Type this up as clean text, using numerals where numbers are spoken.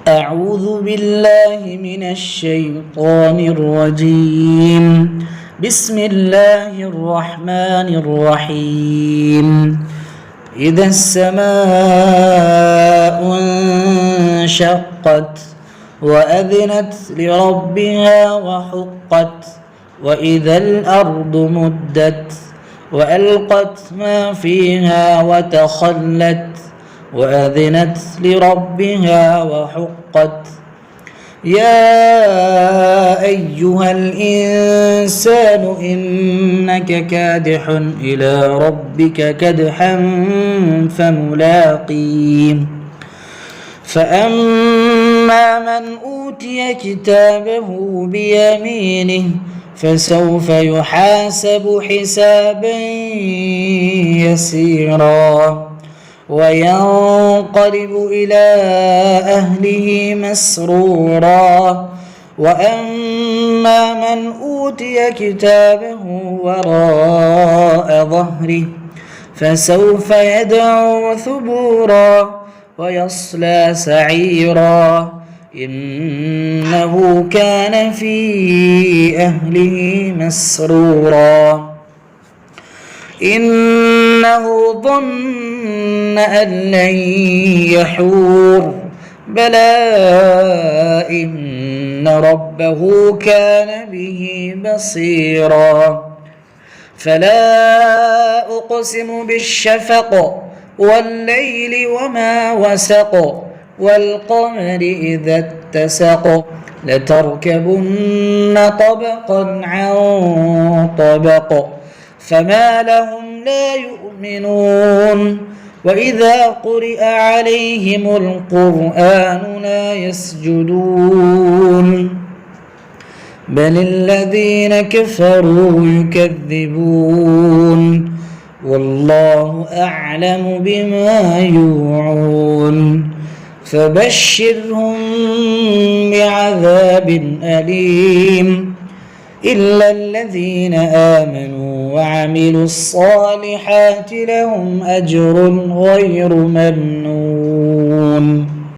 أعوذ بالله من الشيطان الرجيم. بسم الله الرحمن الرحيم. إذا السماء انشقت وأذنت لربها وحقت وإذا الأرض مدت وألقت ما فيها وتخلت وأذنت لربها وحقت. يا أيها الإنسان إنك كادح إلى ربك كدحا فملاقيه. فأما من أوتي كتابه بيمينه فسوف يحاسب حسابا يسيرا وينقلب إلى أهله مسرورا. وأما من أوتي كتابه وراء ظهره فسوف يدعو ثبورا ويصلى سعيرا إنه كان في أهله مسرورا. إنه ظن أن لن يحور بلى إن ربه كان به بصيرا. فلا أقسم بالشفق والليل وما وسق والقمر إذا اتسق لتركبن طبقا عن طبق فما لهم لا يؤمنون وإذا قرئ عليهم القرآن لا يسجدون بل الذين كفروا يكذبون والله أعلم بما يوعون. فبشرهم بعذاب أليم إلا الذين آمنوا وعملوا الصالحات لهم أجر غير ممنون.